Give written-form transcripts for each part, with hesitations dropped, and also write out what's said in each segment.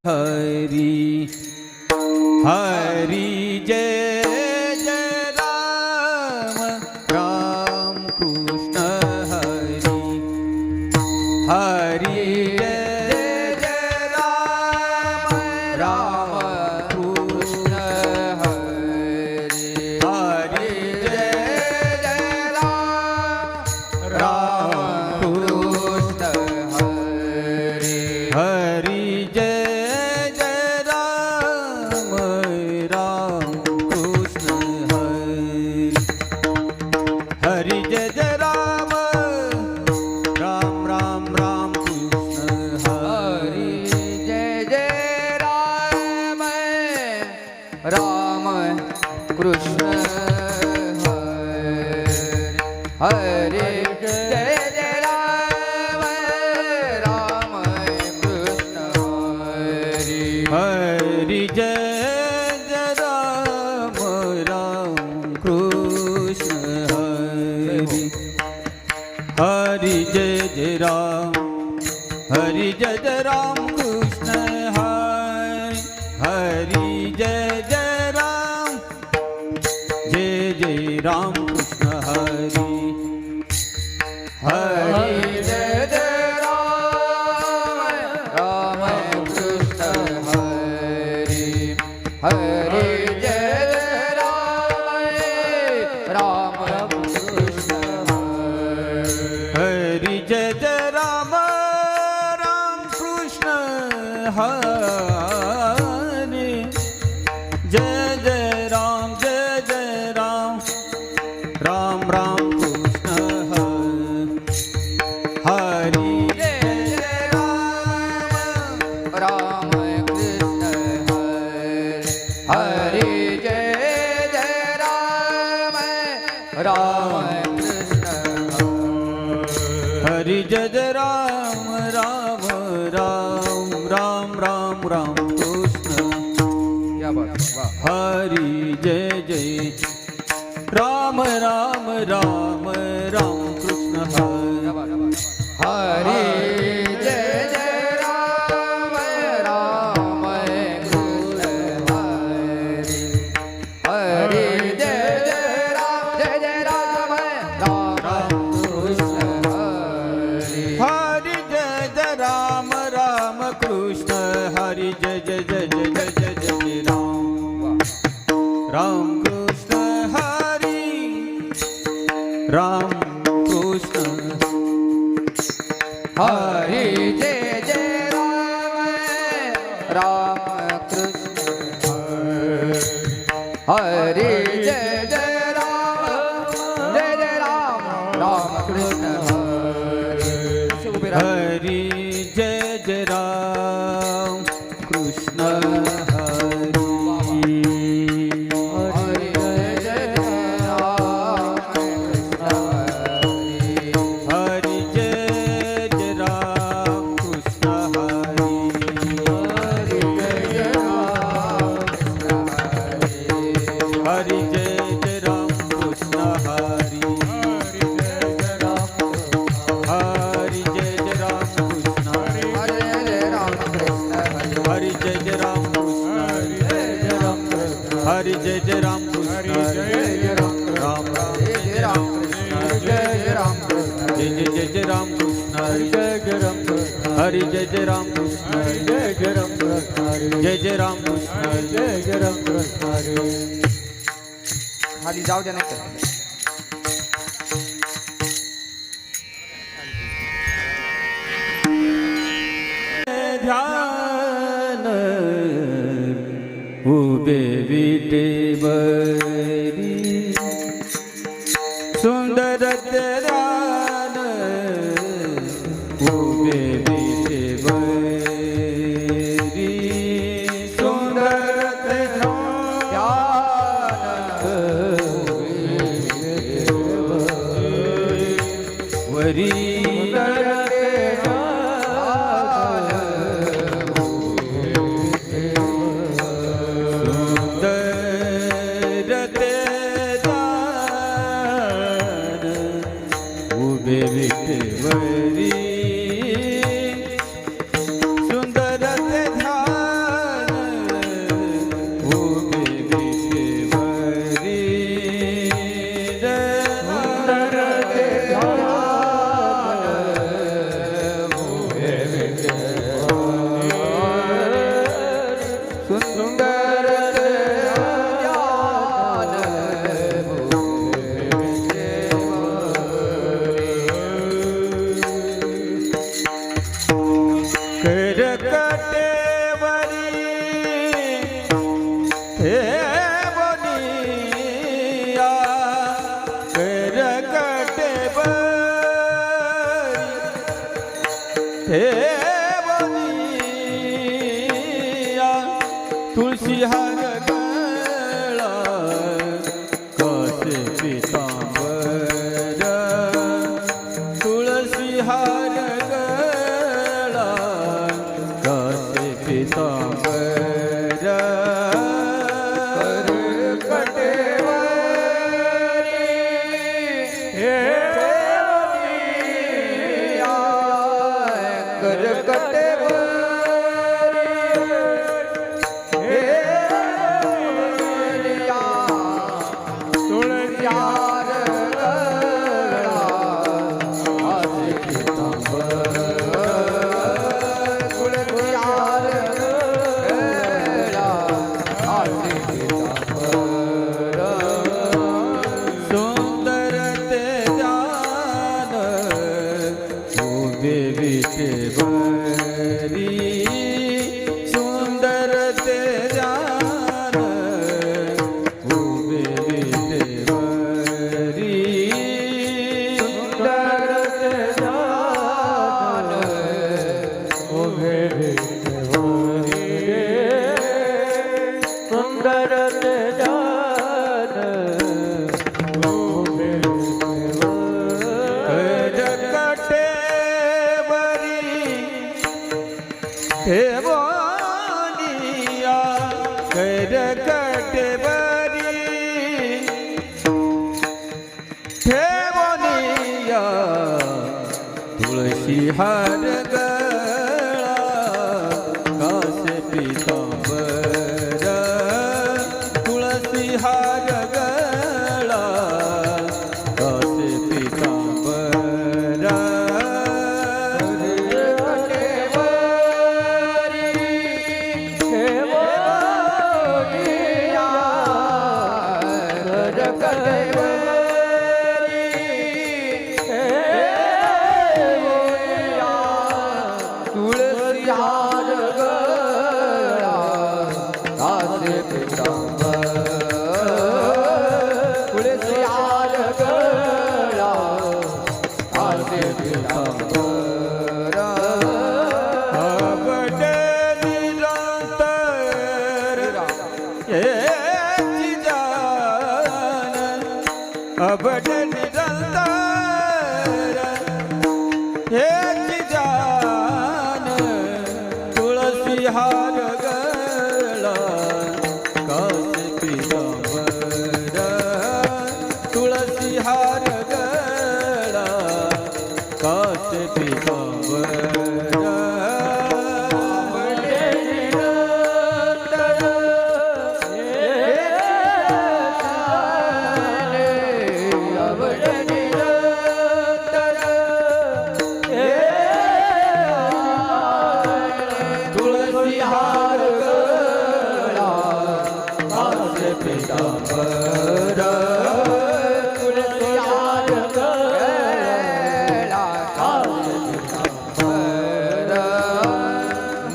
हरी हरी जय जय राम राम कृष्ण हरी हरी जय जय राम राम कृष्ण हरी हरी जय जय राम राम कृष्ण हरी हरी जय हरि जय जय राम राम राम राम कृष्ण हरि जय जय राम राम कृष्ण हरि हरे जय जय राम राम कृष्ण हरि हरि जय जय राम राम कृष्ण हरि हरि जय जय राम हरि जय जय राम कृष्ण हरि हरि जय जय राम जय जय राम कृष्ण हरि हरि जय जय राम राम कृष्ण हरि हरि जय जय राम राम कृष्ण हरि जय जय राम राम कृष्ण हरि जय जय राम राम राम कृष्ण हरि जय जय राम राम कृष्ण हरि हरि जय जय राम राम कृष्ण हरि जय जय राम राम राम राम राम कृष्ण क्या बात वाह हरि जय जय राम राम राम राम कृष्ण हरि हरि जय जय राम राम कृष्ण हरि हरि जय जय राम राम कृष्ण हरि हरि जय जय राम राम कृष्ण हरि जय जय जय जय जय जय जय जय राम राम कृष्ण हरि राम कृष्ण हरि जय जय राम कृष्ण हरि जय जय राम कृष्ण हरि जय जय राम कृष्ण हरि हरि जय जय राम कृष्ण हरि जय जय राम कृष्ण हरि हरि जय जय राम हरि जय जय राम कृष्ण हरि हरि जय जय राम कृष्ण हरि जय जय राम कृष्ण हरि जय जय राम कृष्ण राम राम जय राम जय जय जय जय राम कृष्ण हरि जय जय राम कृष्ण जय जय राम कृष्ण खाली जाऊ द्या नाही तर ध्यान उबे विटेवरी सुंदर ध्यान उबे विटेवरी सुंदर वरी उबे विटेवरी ठेवनिया तुळशी हार गळा कसे पितांबर तुळशी हार गळा कसे पितांबर सुंदर ते ध्यान उभे विटेवरी सुंदर ते ध्यान उभे विटेवरी सुंदर ते ध्यान उभे ठेवनिया करकटवरी ठेवनिया तुळशी हार गळा कासे पितांबर तुळशी हार गळा कासे पितांबर अबड निरंतर एक जान तुळसी हार गळा कासे पितांबर तुळसी हार गळा कासे पितांबर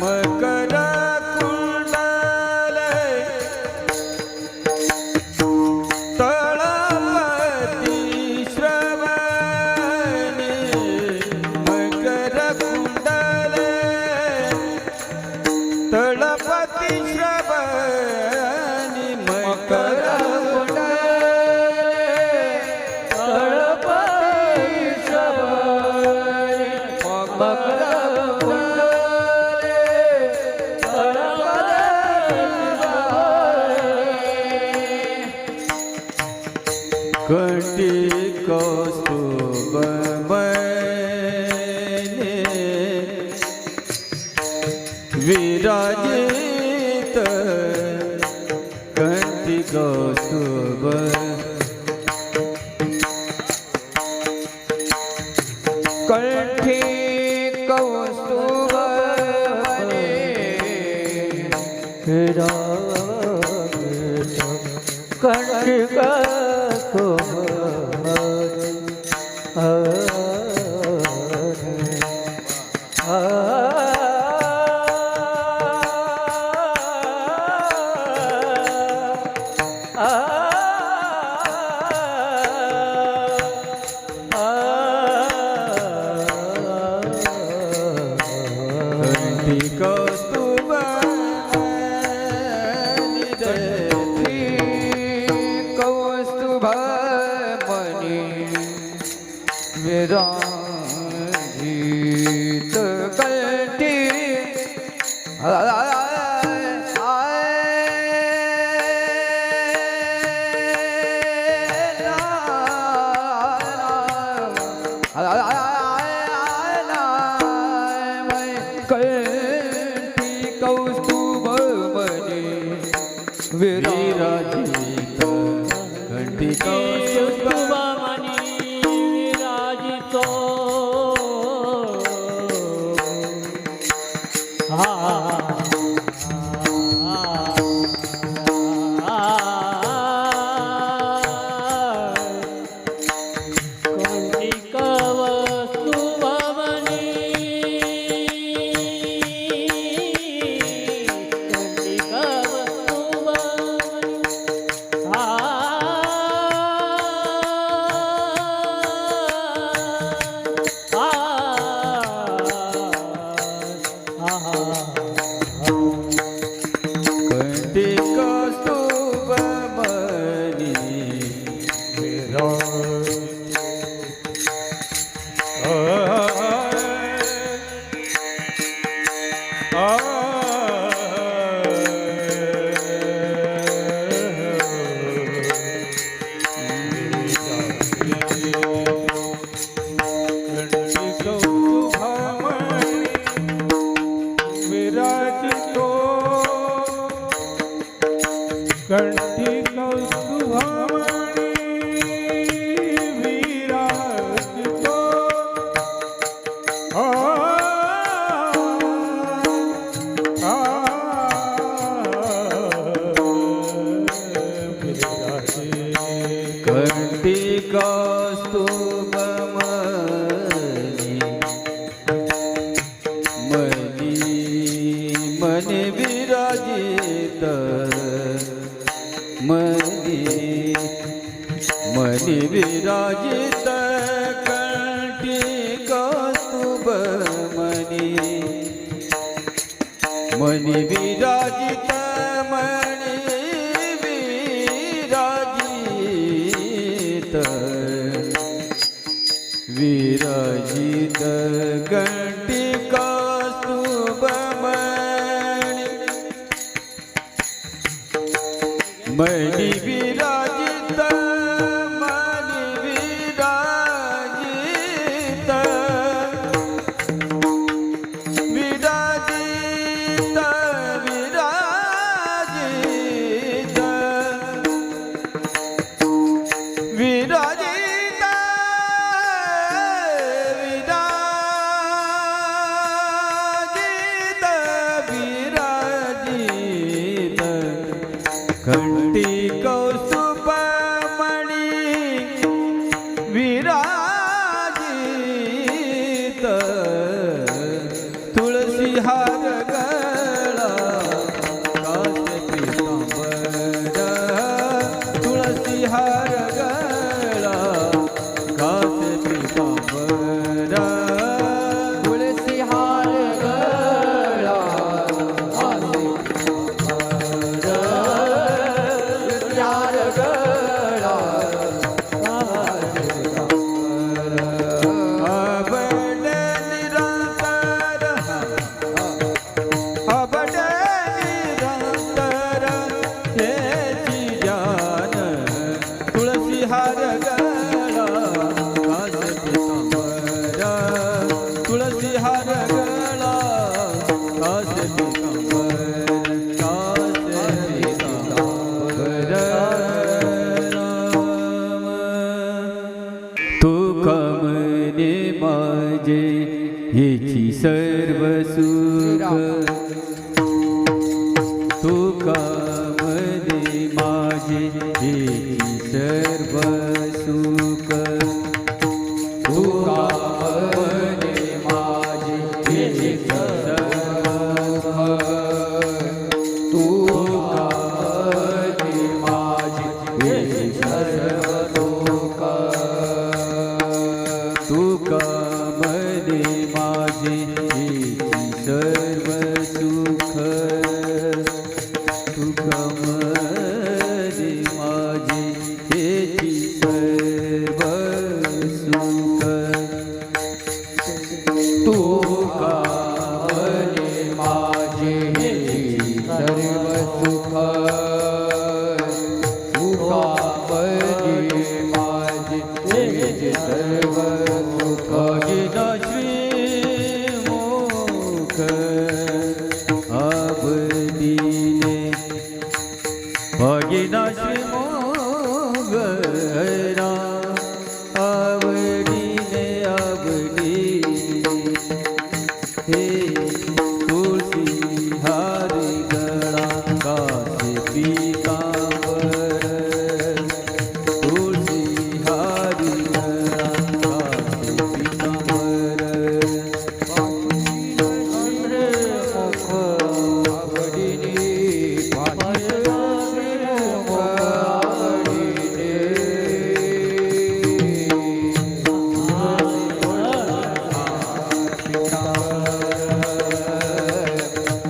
मकर कुंडले तळपती श्रवणी मकर कुंडले तळपती श्रवणी मकर कंठी कौस्तुभमणे विराजित कंठी कौस्तुभ कंठी कौस्तुभमणे विराजित कंठी कौस्तुभ मनी विराजित कंठी कौस्तुभ विराजितो कंठी कौस्तुभ मनी विराजितो कंठी कौस्तुभमणि विराजितो कंठी कौस्तुभ मनी मनी विराजित मनी विराजित कंठी कौस्तुभ मनी विराजित मनी विराजित कंठी कौस्तुभ मनी विराजित विराजित कंठी कौस्तुभ मणि विराजित तुळसी हार गळा कासे पीतांबर तुळसी हार गळा कासे पीतांबर तुळसी हार गळा हार गळा अबड निरंतर अबड निरंतर हेची जान तुळसी हार गळा कासे पीतांबर तुळसी हार गळा कासे पीतांबर राम तू कमने माझे हेची सर्व सुख तू कमने माझे हेची सर्व सुख तू कमने माझे हेची सर्व तू कमने माझे हेची सर्व तू कमने माझे हेची सर्व सुख तू कमने माझे हेची सर्व सुख तू कमने अविनाशी मोगरा आवडीने आवडी हे तुळशी हारी गळा कासे पीतांबर तुळशी हारी गळा कासे पीतांबर चंद्रमुख आवडीने चंद्रमुख आवडीने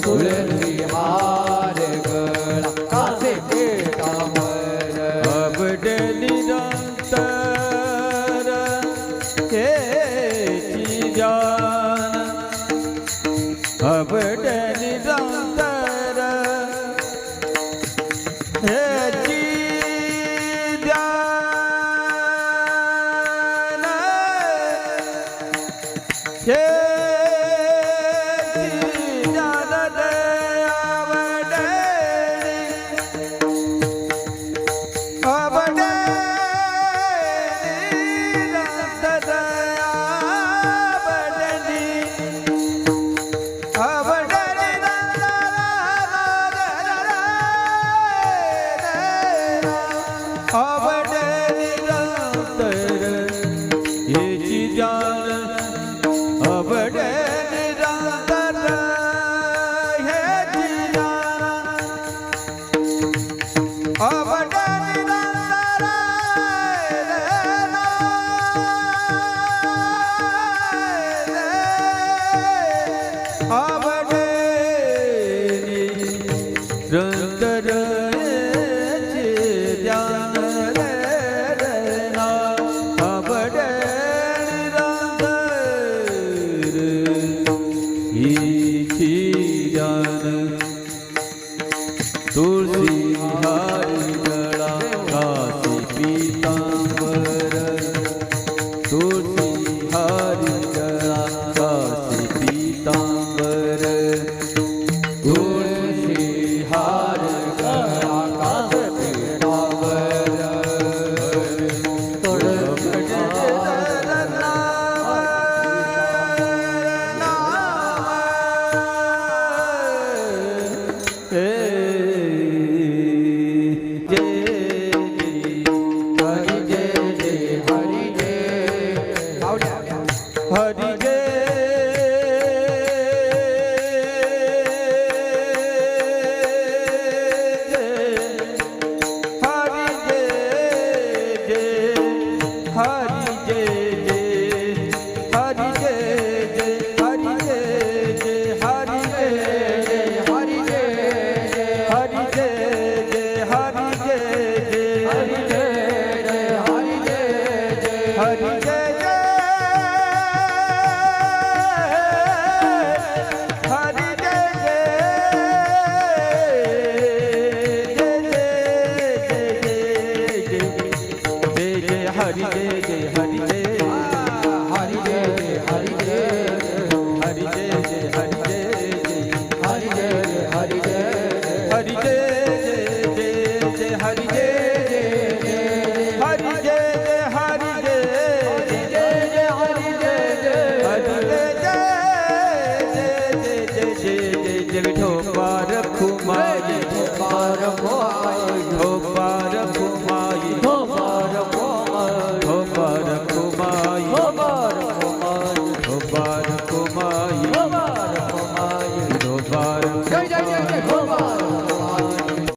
तुळसी हार गळा कासे पीतांबर अबडे निरंतर हेची जान अबडे निरंतर हेची ध्यान हेची ध्यान आवडे तुळसी हारी गळा कासे पीतांबर तुळसी हारी गळा कासे पीतांबर तुळसी हार गळा कासे पीतांबर तुळसी हरि जय हरि विठोबा रखू